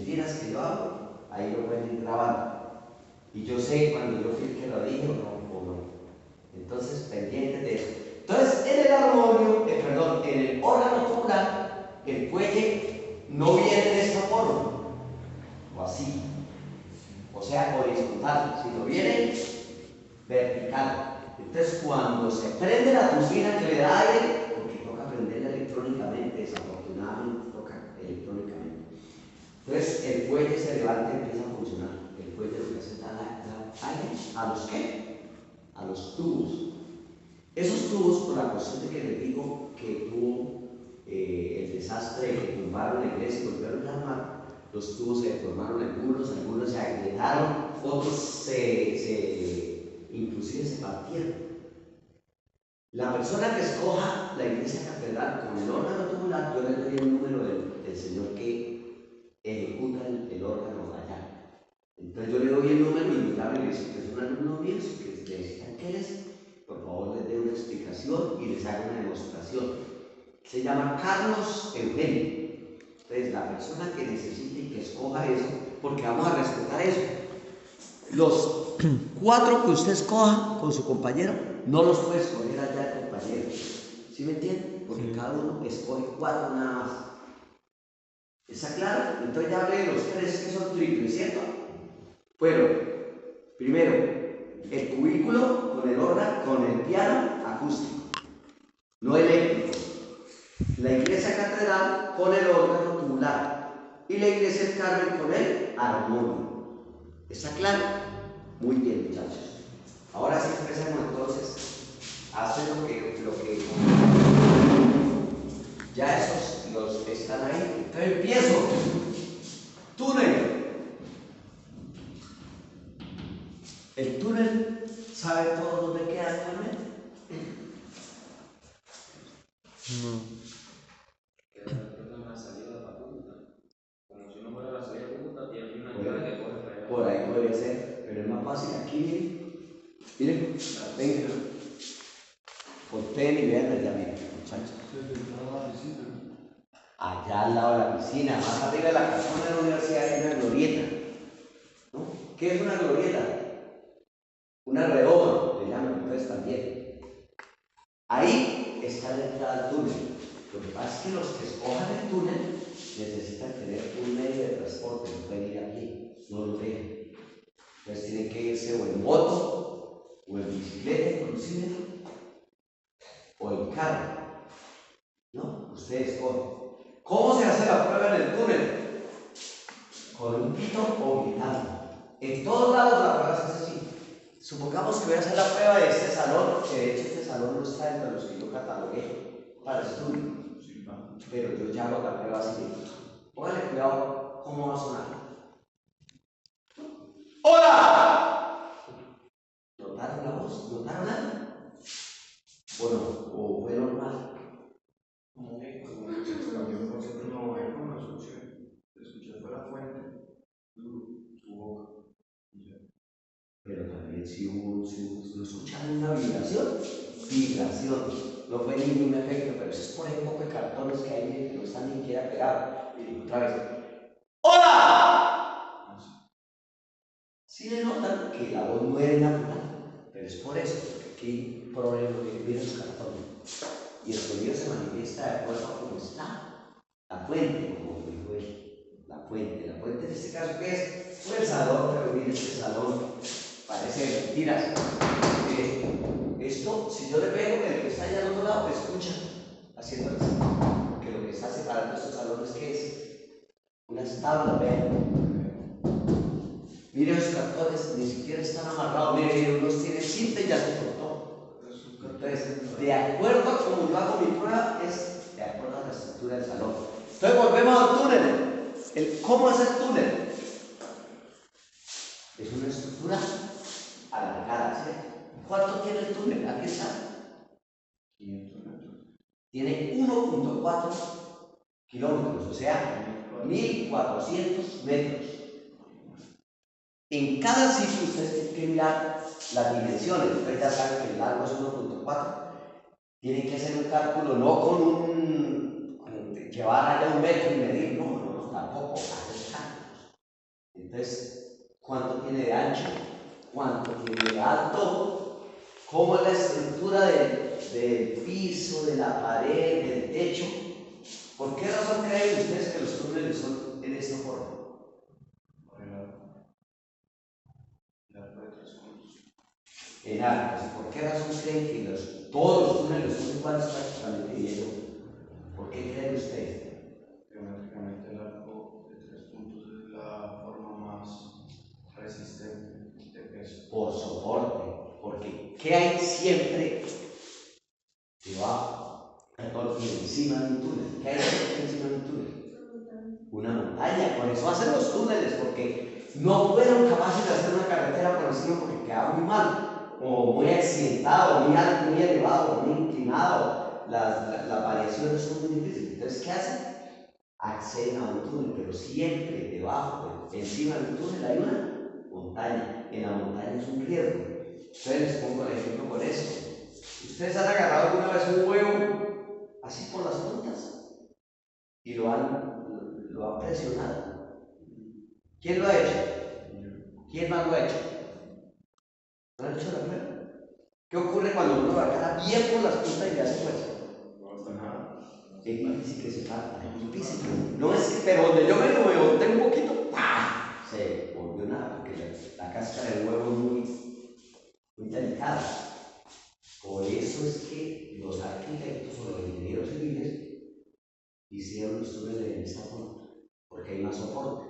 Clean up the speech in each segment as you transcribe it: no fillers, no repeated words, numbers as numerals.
mentiras que yo hago, ahí lo pueden ir grabando. Y yo sé cuando yo fui el que lo dije o no. Entonces, pendientes de eso. Entonces, en el armonio, perdón, en el órgano tubular, el fuelle no viene de esta forma, o así, o sea, horizontal, sino viene vertical. Entonces, cuando se prende la turbina que le da aire, porque toca prenderla electrónicamente, desafortunadamente toca electrónicamente. Entonces, el fuelle se levanta y empieza a funcionar. El fuelle lo que hace es dar aire a los ¿qué? A los tubos. Esos tubos, por la cuestión de que les digo que tuvo el desastre de que tumbaron la iglesia y volvieron a armar, los tubos se deformaron algunos se agrietaron, otros inclusive se partieron. La persona que escoja la iglesia catedral con el órgano tubular, yo le doy el número del señor que ejecuta el órgano allá. Entonces yo le doy el número y me llama y le dice que son alumnos míos que necesitan que les, por favor, les dé una explicación y les haga una demostración. Se llama Carlos Eugenio. Entonces la persona que necesite y que escoja eso, porque vamos a respetar eso. Los 4 que usted escoja con su compañero, no los puede escoger allá el compañero. ¿Sí me entiende? Porque cada uno escoge 4 nada más. ¿Está claro? Entonces ya hablé de los 3 que son triples, ¿cierto? Bueno, primero, el cubículo con el órgano, con el piano acústico, no eléctrico. La iglesia catedral con el órgano tubular y la iglesia del Carmen con el armonio. ¿Está claro? Muy bien, muchachos. Ahora sí empezamos entonces a hacer lo que ya esos los están ahí. Entonces empiezo. Túnel. El túnel, ¿sabe todo dónde queda actualmente? No. Queda en la salida de la punta. Como si no fuera la salida de punta, y hay una entrada que corre para allá. Por ahí podría ser, pero es más fácil aquí, miren, venga. Volteen y vean allá, miren, muchachos. Allá al lado de la piscina, más arriba de la casona de la universidad hay una glorieta. ¿No? ¿Qué es una glorieta? Una redoma, le llaman ustedes también. Ahí está la entrada al túnel. Lo que pasa es que los que escojan el túnel necesitan tener un medio de transporte, no pueden ir a pie, no lo dejan. Entonces tienen que irse o en moto, o en bicicleta inclusive, o en carro. ¿No? Ustedes escogen. ¿Cómo se hace la prueba en el túnel? Con un pito o gritando. En todos lados la prueba se hace así. Supongamos que voy a hacer la prueba de este salón, que de hecho este salón no está entre los que yo catalogué para estudio. Pero yo ya hago la prueba así. Póngale cuidado cómo va a sonar. ¡Hola! ¿Notaron la voz? ¿Notaron algo? ¿O no? ¿O fue normal? Como que se cambió un concepto, no, no lo escuché, fue la fuente, tu boca. Pero también si hubo, ¿lo escucharon una vibración? Vibración. No fue ningún efecto, pero eso es por el poco de cartones que hay que no están ni siquiera pegados. Y otra vez. ¡Hola! Sí le notan que la voz no es natural, pero es por eso, porque aquí hay un problema que viene los cartones. Y el sonido se manifiesta de acuerdo a cómo está la fuente, como dijo él. La fuente en este caso, ¿qué es? Fue el salón, pero mire este salón. Parece mentiras. Esto, si yo le pego, el que está allá al otro lado, escucha haciendo así. Porque lo que está separando estos salones, ¿qué es? Unas tablas, vean. Mire los cartones, ni siquiera están amarrados. Mire, unos tienen cinta y ya se cortó. Entonces, de acuerdo a como yo hago mi prueba, es de acuerdo a la estructura del salón. Entonces, volvemos al túnel. ¿Cómo es el túnel? Es una estructura alargada, ¿cierto? ¿Cuánto tiene el túnel? Aquí está. 500 metros. Tiene 1.4 kilómetros, o sea, 1400 metros. En cada sitio ustedes tienen que mirar las dimensiones. Ustedes ya saben que el largo es 1.4. Tienen que hacer un cálculo, no con llevar allá un metro y medir, no, tampoco, hacer cálculos. Entonces, ¿cuánto tiene de ancho? ¿Cuánto tiene de alto? ¿Cómo es la estructura del piso, de la pared, del techo? ¿Por qué razón creen ustedes que los túneles son en esta forma? En arcos. ¿Por qué razón creen que todos los túneles son iguales prácticamente y eso? ¿Por qué creen ustedes? Geométricamente el arco de 3 puntos es la forma más resistente de peso. Por soporte. Porque ¿qué hay siempre debajo? Perdón, encima de un túnel. ¿Qué hay siempre encima de un túnel? Una montaña. Por eso hacen los túneles, porque no fueron capaces de hacer una carretera por encima porque quedaba muy mal, o muy accidentado, muy alto, muy elevado, muy inclinado. Las variaciones son muy difíciles. Entonces, ¿qué hacen? Acceden a un túnel, pero siempre debajo, encima del túnel hay una montaña. En la montaña es un riesgo. Entonces les pongo el ejemplo con eso. ¿Ustedes han agarrado alguna vez un huevo así por las puntas y lo han presionado? ¿Quién lo ha hecho? ¿Quién más lo ha hecho? ¿No han hecho la prueba? ¿Qué ocurre cuando uno lo agarra bien por las puntas y le hace fuerza? No hasta nada. Es difícil que se parta, es difícil. No es que, pero donde yo me lo boté un poquito, ¡pah! Se volvió nada, porque la cáscara del huevo es muy delicada. Por eso es que los arquitectos o los ingenieros civiles hicieron los túneles en esta forma, porque hay más soporte.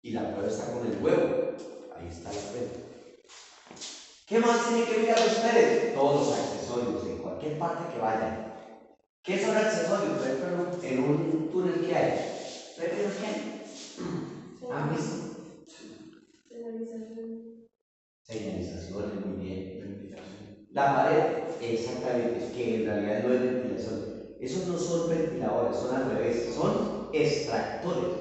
Y la prueba está con el huevo, ahí está la prueba. ¿Qué más tienen que mirar ustedes? Todos los accesorios, en cualquier parte que vayan. ¿Qué son accesorios? Por ejemplo, en un túnel que hay. ¿Ustedes qué hay? ¿Han visto? Señalizaciones, muy bien. La pared, exactamente, que en realidad no es ventilación. Esos no son ventiladores, son al revés, son extractores,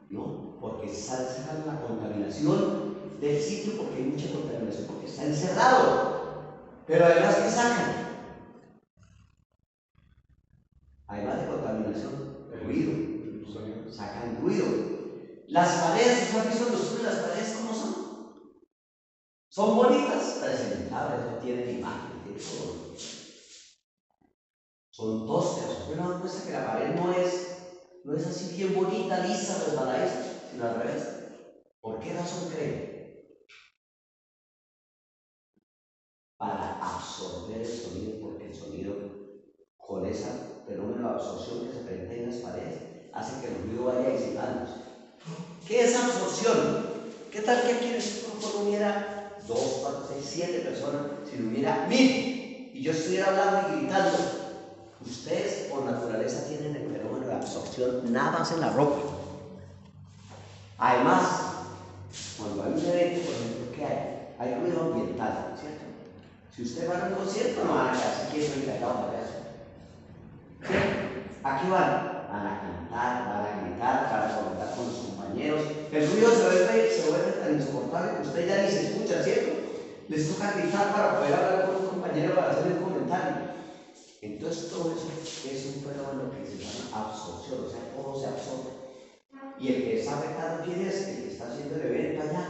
¿no? Porque sacan la contaminación del sitio, porque hay mucha contaminación, porque está encerrado. Pero además, ¿qué sacan? Además de contaminación, ruido. Sacan ruido. Las paredes, ¿ustedes han visto los túneles, las paredes cómo son? Son bonitas, presentables, no tienen imagen, tienen todo. Son toscas. Usted no da cuenta que la pared no es así bien bonita, lisa, resbaladiza, sino al revés. ¿Por qué razón creen? Para absorber el sonido, porque el sonido, con ese fenómeno de absorción que se presenta en las paredes, hace que el ruido vaya disipándose. ¿Qué es absorción? ¿Qué tal que aquí en este grupo no hubiera 2, 4, 6, 7 personas, si no hubiera 1000 y yo estuviera hablando y gritando? Ustedes por naturaleza tienen el fenómeno de absorción nada más en la ropa. Además, cuando hay un evento, por ejemplo, ¿qué hay? Hay ruido ambiental, ¿cierto? Si usted va a un concierto, no van a quedarse quietos y callados para eso. ¿Cierto? ¿A qué van? Van a cantar, van a gritar, van a comentar con los compañeros. El ruido se vuelve tan insoportable que usted ya ni se escucha, ¿cierto? Les toca gritar para poder hablar con los compañeros, para hacer un comentario. Entonces todo eso es un fenómeno que se llama absorción, o sea, todo se absorbe. Y el que está afectado, ¿quién es? El que está haciendo el evento allá.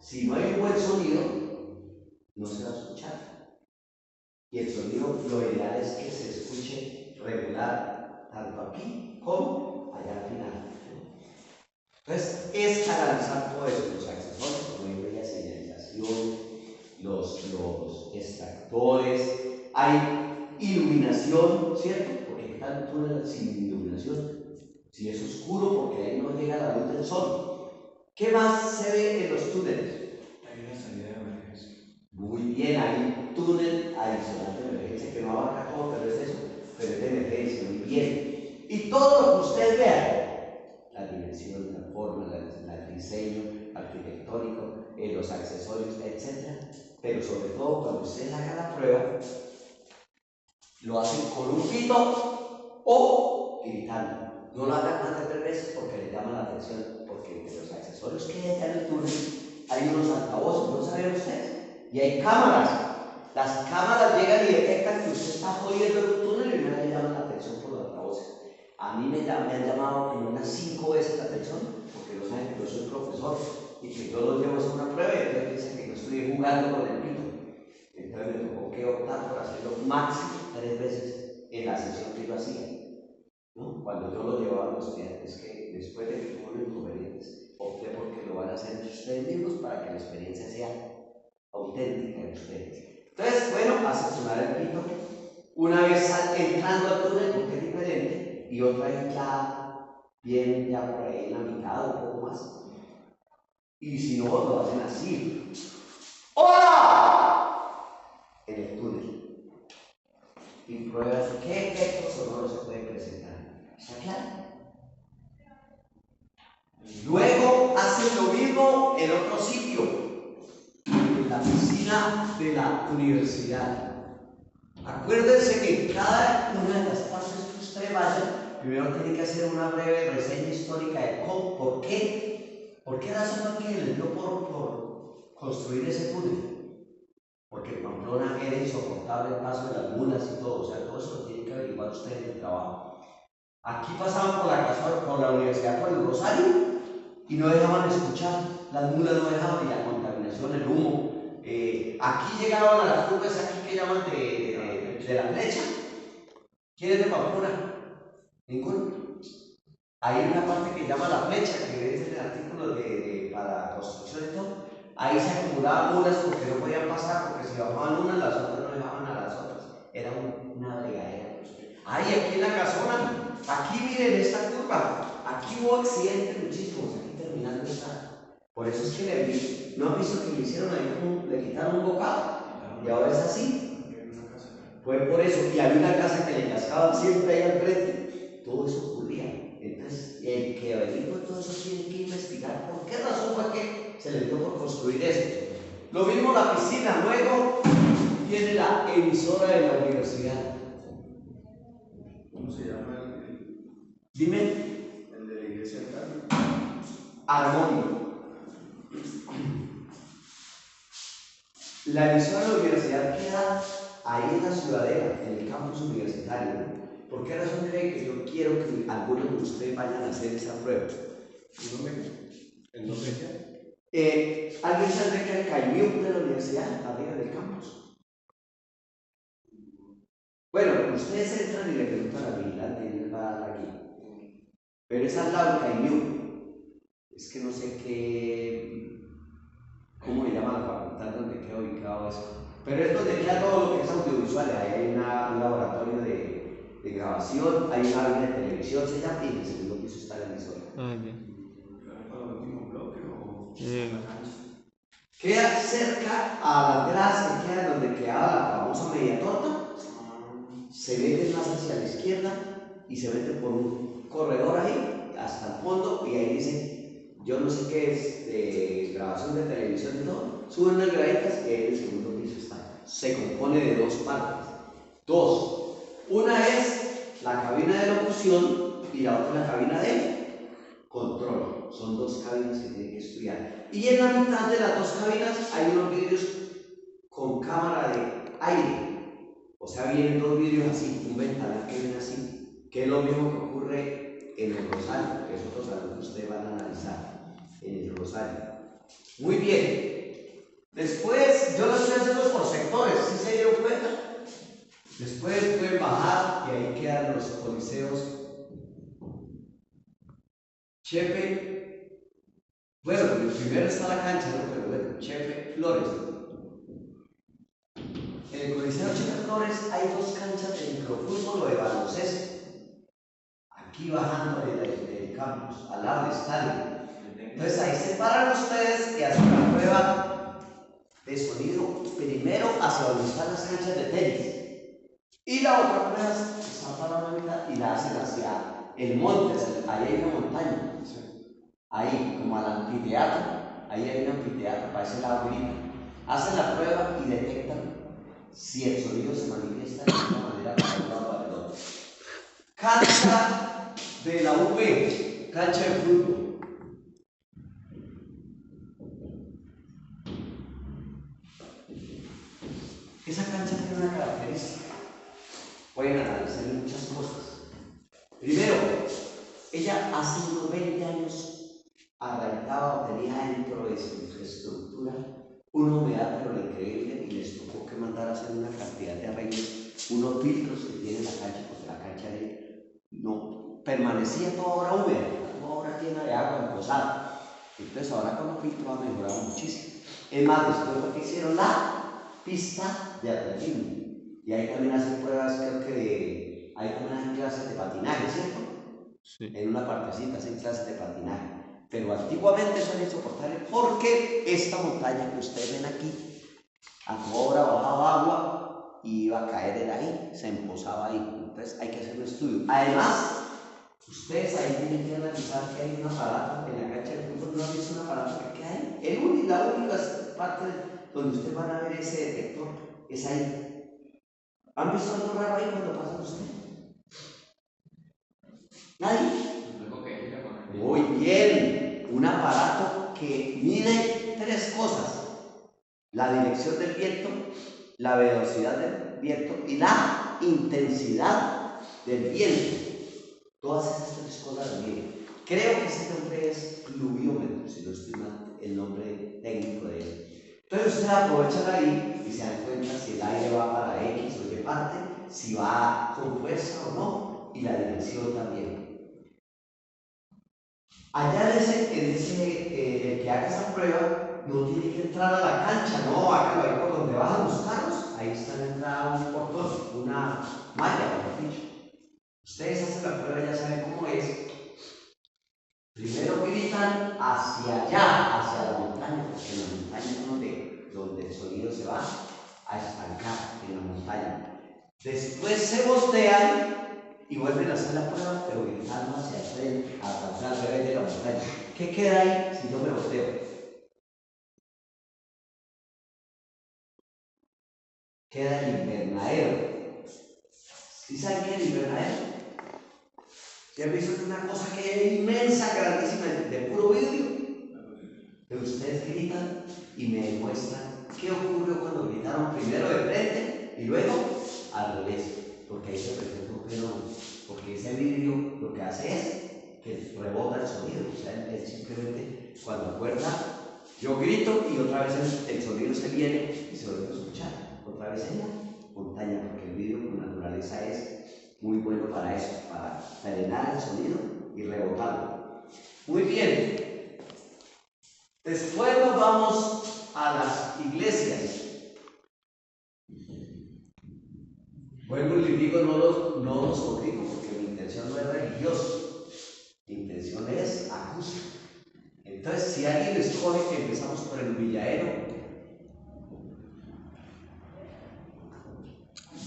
Si no hay un buen sonido, no se va a escuchar. Y el sonido, lo ideal es que se escuche regular, tanto aquí como allá al final. Entonces, es canalizar todo eso, los accesorios, como digo, la señalización, los extractores, hay iluminación, ¿cierto? Porque ¿qué tal un túnel sin iluminación? Si es oscuro, porque ahí no llega la luz del sol. ¿Qué más se ve en los túneles? Hay una salida de emergencia. Muy bien, hay un túnel adicional de emergencia que no abarca todo, pero es eso, pero es de emergencia, muy bien. Y todo lo que ustedes vean, la dimensión, la forma, el diseño arquitectónico, los accesorios, etc. Pero sobre todo, cuando ustedes hagan la prueba, lo hacen con un pito o gritando. No lo hagan más de 3 veces porque les llama la atención, porque de los accesorios que hay allá en el túnel hay unos altavoces, ¿no saben ustedes? Y hay cámaras. Las cámaras llegan y detectan que usted está jodiendo en un túnel y no le llaman la atención por los altavoces. A mí me han llamado como unas 5 veces la atención, porque no saben que yo soy jugando con el pito. Entonces me tocó que optar por hacerlo máximo 3 veces en la sesión que yo hacía, ¿no? Cuando yo lo llevaba a los estudiantes, que después de que tuvo los inconvenientes, opté porque lo van a hacer ustedes mismos para que la experiencia sea auténtica de ustedes. Entonces, bueno, hace sonar el pito, una vez entrando al túnel, porque es diferente, y otra vez ya vienen ya por ahí en la mitad o un poco más. Y si no, lo hacen así. ¡Hola! En el túnel. Y pruebas qué efectos sonoros se pueden presentar. ¿Está claro? Luego hacen lo mismo en otro sitio, en la piscina de la universidad. Acuérdense que en cada una de las partes que usted vaya, primero tiene que hacer una breve reseña histórica de cómo, por qué razón fue que les dio por construir ese túnel. Porque en Pamplona era insoportable el paso de las mulas y todo, o sea, todo eso lo tienen que averiguar ustedes en el trabajo. Aquí pasaban por la universidad por el Rosario y no dejaban escuchar, las mulas no dejaban, y la contaminación, el humo. Aquí llegaban a las curvas aquí que llaman de la flecha. ¿Quién es de Pamplona? Ninguno. Hay una parte que llama la flecha, que es el artículo para construcción y todo. Ahí se acumulaban mulas porque no podían pasar, porque si bajaban unas, las otras no dejaban a las otras. Era una bregadera. Ahí, aquí en la casona, aquí miren esta curva. Aquí hubo accidentes muchísimos, aquí terminando esta. Por eso es que le vi, ¿no han visto que le hicieron ahí como, le quitaron un bocado? Y ahora es así. Fue por eso, y había una casa que le cascaban siempre ahí al frente. Todo eso ocurría. Entonces, el que averigua todo eso tiene que investigar por qué razón fue que se le dio por construir eso. Lo mismo la piscina, luego tiene la emisora de la universidad. ¿Cómo se llama Dime. el de la iglesia del Carmen? Armonio. La emisora de la universidad queda ahí en la ciudadela, en el campus universitario, ¿no? ¿Por qué razón creen que yo quiero que algunos de ustedes vayan a hacer esa prueba? ¿En dónde queda? ¿Alguien sabe que el Caimín de la universidad, arriba del campus? Bueno, ustedes entran y le preguntan al vigilante y les va a dar aquí. Pero es al lado del Caimín. Es que no sé cómo le llama la facultad donde queda ubicado eso. Pero es donde queda todo lo que es audiovisual. Ahí hay un laboratorio de grabación, hay una línea de televisión, se llama, y en el segundo piso está la emisora. ¿Para el último bloque o la cancha? Queda cerca a las gradas que queda donde quedaba la famosa media torta. Se mete más hacia la izquierda y se mete por un corredor ahí hasta el fondo, y ahí dice, yo no sé qué es, grabación de televisión y todo, suben unas graditas y ahí en el segundo piso está. Se compone de 2 partes. Una es la cabina de locución y la otra la cabina de control. Son 2 cabinas que tienen que estudiar. Y en la mitad de las 2 cabinas hay unos vidrios con cámara de aire. O sea, vienen 2 vidrios así, un ventanal que viene así, que es lo mismo que ocurre en el Rosario, que es otro salón que ustedes van a analizar en el Rosario. Muy bien. Después, yo lo estoy haciendo por sectores, ¿sí se dieron cuenta? Después pueden bajar y ahí quedan los coliseos Chepe. Bueno, primero está la cancha, ¿no? Pero bueno, Chepe Flores. En el Coliseo Chepe Flores hay 2 canchas de microfútbol o de baloncesto. Aquí bajando del campus, al lado del estadio. Entonces ahí se paran ustedes y hacen la prueba de sonido primero hacia donde están las canchas de tenis. Y la otra prueba está para la mitad y la hacen hacia el monte, ahí hay una montaña. Ahí, como al anfiteatro, ahí hay un anfiteatro, para ese lado grita. Hacen la prueba y detectan si el sonido se manifiesta de alguna manera para un lado o para el otro. Cancha de la UP, cancha de fútbol. Esa cancha tiene una característica. Pueden analizar muchas cosas. Primero, ella hace unos 20 años arrancaba o tenía dentro de su infraestructura una humedad pero increíble, y les tocó que mandar a hacer una cantidad de arreglos, unos filtros que tiene la cancha, porque la cancha no permanecía toda hora húmeda, toda hora llena de agua emposada. Entonces ahora con los filtros ha mejorado muchísimo. Es más, después fue que hicieron la pista de atletismo, y ahí también hacen pruebas, creo que ahí también hacen clases de patinaje, ¿cierto? Sí. En una partecita hacen clases de patinaje. Pero antiguamente eso era insoportable porque esta montaña que ustedes ven aquí, a toda hora bajaba agua y iba a caer ahí, se emposaba ahí. Entonces hay que hacer un estudio. Además, ustedes ahí tienen que analizar que hay un aparato en la cancha de fútbol. ¿No han visto un aparato que queda ahí? La única parte donde ustedes van a ver ese detector es ahí. ¿Han visto algo raro ahí cuando pasan ustedes? ¿Nadie? Muy bien, un aparato que mide 3 cosas: la dirección del viento, la velocidad del viento y la intensidad del viento. Todas esas 3 cosas las mide. Creo que ese nombre es pluviómetro, si no estoy mal, el nombre técnico de él. Entonces ustedes aprovechan ahí y se dan cuenta si el aire va para X o Y parte, si va con fuerza o no, y la dirección también. Allá el que haga esa prueba no tiene que entrar a la cancha, no, hágalo ahí por donde bajan los carros. Ahí está la entrada, un portón, una malla, mejor dicho. Ustedes hacen la prueba, ya saben cómo es. Primero gritan hacia allá, hacia la montaña, porque en la montaña es donde el sonido se va a estancar, en la montaña. Después se voltean y vuelven a hacer la prueba, pero gritando hacia el frente, hasta al revés de la montaña. ¿Qué queda ahí si yo me volteo? Queda el invernadero. ¿Sí saben qué es el invernadero? ¿Sí han visto que es una cosa que es inmensa, grandísima, de puro vidrio? Pero ustedes gritan y me demuestran qué ocurrió cuando gritaron primero de frente y luego al revés, porque ahí se presenta un fenómeno. Porque ese vidrio lo que hace es que rebota el sonido. O sea, él simplemente cuando acuerda, yo grito y otra vez el sonido se viene y se vuelve a escuchar. Otra vez en la montaña, porque el vidrio por naturaleza es muy bueno para eso, para frenar el sonido y rebotarlo. Muy bien. Después nos vamos a las iglesias. Vuelvo y les digo, no los obligo, porque mi intención no es religiosa, mi intención es acústica. Entonces, si alguien escoge que empezamos por el Villaero,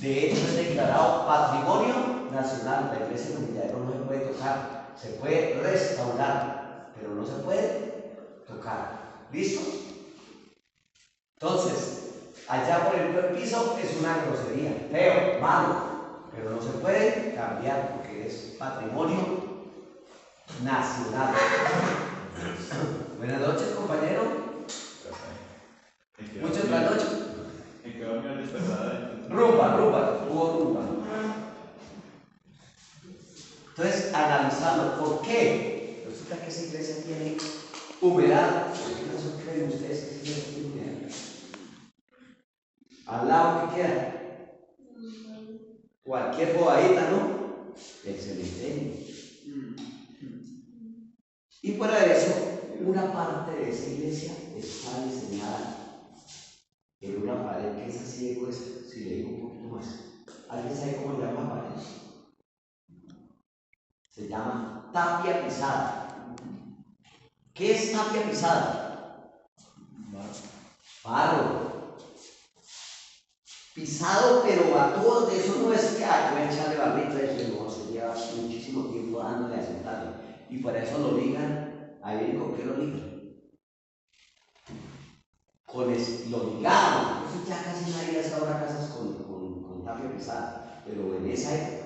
de hecho es declarado Patrimonio Nacional. La iglesia del Villaero no se puede tocar, se puede restaurar, pero no se puede tocar. ¿Listo? Entonces, allá por el piso es una grosería, feo, malo, pero no se puede cambiar porque es patrimonio nacional. Buenas noches, compañero. Muchas buenas noches. ¿En qué dormía el despertador? Rumba, hubo rumba. Entonces, analizando por qué resulta que esa iglesia tiene humedad. ¿Por qué no se creen ustedes que esa iglesia tiene humedad? Al lado, ¿qué queda? Cualquier bobadita, ¿no? El cementerio. Y fuera de eso, una parte de esa iglesia está diseñada en una pared que es así de gruesa. Si le digo un poquito más, ¿alguien sabe cómo se llama la pared? Se llama tapia pisada. ¿Qué es tapia pisada? Barro. Pisado, pero a todos de eso no es que voy a echarle barrita, eso no, se lleva muchísimo tiempo dándole a sentarle. Y por eso lo ligan. Ahí viene con qué lo ligan. Lo ligaban. Eso ya casi nadie hace ahora casas con tapia pisada. Pero en esa época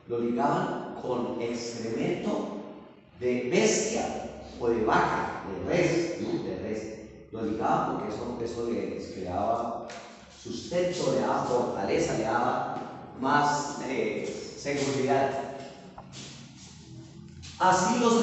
lo ligaban con excremento de bestia o de vaca, de res, ¿no? De res. Lo ligaban porque eso les creaba sustento, le daba fortaleza, le daba más seguridad. Así los